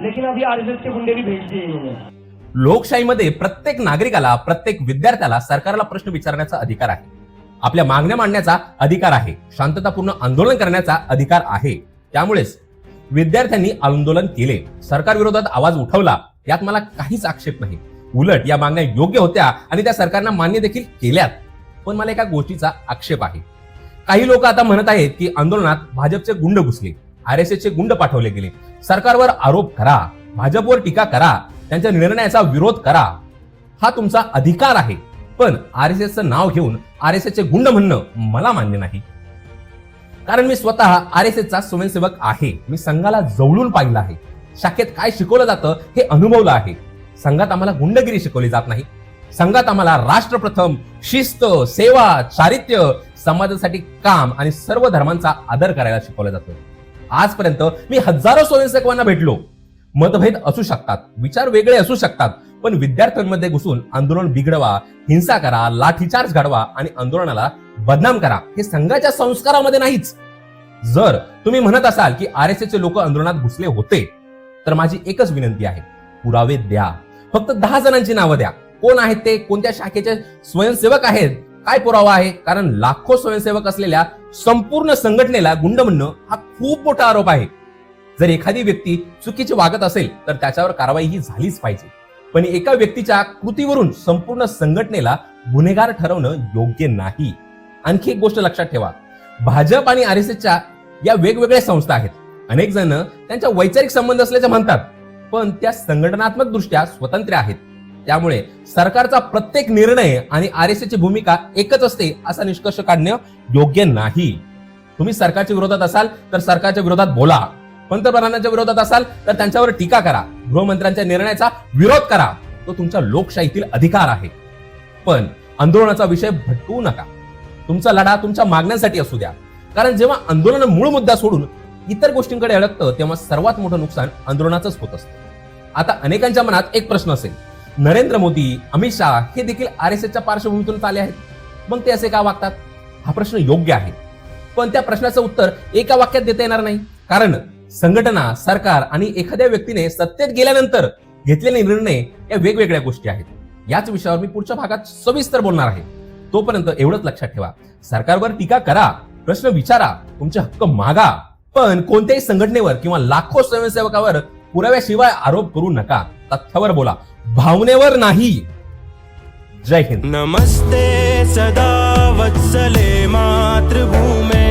लेकिन अभी आरएसएस के गुंडे भी भेज दिए इन्होंने। लोकशाहीमध्ये प्रत्येक नागरिकाला, प्रत्येक विद्यार्थ्याला सरकारला प्रश्न विचारण्याचा अधिकार आहे, आपल्या मागण्या मांडण्याचा अधिकार आहे, शांततापूर्ण आंदोलन करण्याचा अधिकार आहे. त्यामुळेच विद्यार्थ्यांनी आंदोलन केले, सरकार विरोधात आवाज उठवला, यात मला काहीच आक्षेप नाही. उलट या मागण्या योग्य होत्या आणि त्या सरकारनं मान्य देखील केल्यात. पण मला एका गोष्टीचा आक्षेप आहे. काही लोक आता म्हणत आहेत की आंदोलनात भाजपचे गुंड घुसले, आरएसएसचे गुंड पाठवले गेले. सरकारवर आरोप करा, भाजपवर टीका करा, त्यांच्या निर्णयाचा विरोध करा, हा तुमचा अधिकार आहे. पण आरएसएसचं नाव घेऊन आरएसएसचे गुंड म्हणणं मला मान्य नाही. कारण मी स्वतः आरएसएसचा स्वयंसेवक आहे. मी संघाला जवळून पाहिलं आहे, शाखेत काय शिकवलं जातं हे अनुभवलं आहे. संघात आम्हाला गुंडगिरी शिकवली जात नाही. संघात आम्हाला राष्ट्रप्रथम, शिस्त, सेवा, चारित्र्य, समाजासाठी काम आणि सर्व धर्मांचा आदर करायला शिकवलं जातं. आजपर्यंत मी हजारो स्वयंसेवकांना भेटलो. मतभेद असू शकतात, विचार वेगळे असू शकतात, पण विद्यार्थ्यांमध्ये घुसून आंदोलन बिघडवा, हिंसा करा, लाठीचार्ज घडवा आणि आंदोलनाला बदनाम करा हे संघाच्या संस्कारामध्ये नाहीच. जर तुम्ही म्हणत असाल की आरएसएसचे लोक आंदोलनात घुसले होते, तर माझी एकच विनंती आहे, पुरावे द्या. फक्त 10 जणांची नावं द्या. कोण आहेत ते, कोणत्या शाखेचे स्वयंसेवक आहेत, काय पुरावा आहे? कारण लाखो स्वयंसेवक असलेल्या संपूर्ण संघटनेला गुंड म्हणणं हा खूप मोठा आरोप आहे. जर एखादी व्यक्ती चुकीची वागत असेल तर त्याच्यावर कारवाई ही झालीच पाहिजे. पण एका व्यक्तीच्या कृतीवरून संपूर्ण संघटनेला गुन्हेगार ठरवणं योग्य नाही. आणखी एक गोष्ट लक्षात ठेवा, भाजप आणि आरएसएसच्या या वेगवेगळ्या संस्था आहेत. अनेक जण त्यांच्या वैचारिक संबंध असल्याचे म्हणतात, पण त्या संघटनात्मक दृष्ट्या स्वतंत्र आहेत. त्यामुळे सरकारचा प्रत्येक निर्णय आणि आरएसएसची भूमिका एकच असते असा निष्कर्ष काढणं योग्य नाही. तुम्ही सरकारच्या विरोधात असाल तर सरकारच्या विरोधात बोला, पंतप्रधानांच्या विरोधात असाल तर त्यांच्यावर टीका करा, गृहमंत्र्यांच्या निर्णयाचा विरोध करा, तो तुमच्या लोकशाहीतील अधिकार आहे. पण आंदोलनाचा विषय भटकवू नका. तुमचा लढा तुमच्या मागण्यांसाठी असू द्या. कारण जेव्हा आंदोलन मूळ मुद्दा सोडून इतर गोष्टींकडे अडकतं तेव्हा सर्वात मोठं नुकसान आंदोलनाचंच होत असतं. आता अनेकांच्या मनात एक प्रश्न असेल, नरेंद्र मोदी, अमित शहा हे देखील आरएसएसच्या पार्श्वभूमीतून आले आहेत, मग ते असे का वागतात? हा प्रश्न योग्य आहे, पण त्या प्रश्नाचं उत्तर एका वाक्यात देता येणार नाही. कारण संघटना, सरकार आणि एखाद्या व्यक्तीने सत्तेत गेल्यानंतर घेतलेले निर्णय या वेगवेगळ्या गोष्टी आहेत. याच विषयावर मी पुढच्या भागात सविस्तर बोलणार आहे. तोपर्यंत एवढंच लक्षात ठेवा, सरकारवर टीका करा, प्रश्न विचारा, तुमचे हक्क मागा, पण कोणत्याही संघटनेवर किंवा लाखो स्वयंसेवकावर पुराव्याशिवाय आरोप करू नका. तथ्यावर बोला, भावनेवर नाही. जय हिंद. नमस्ते सदा वत्सले मातृभूमे.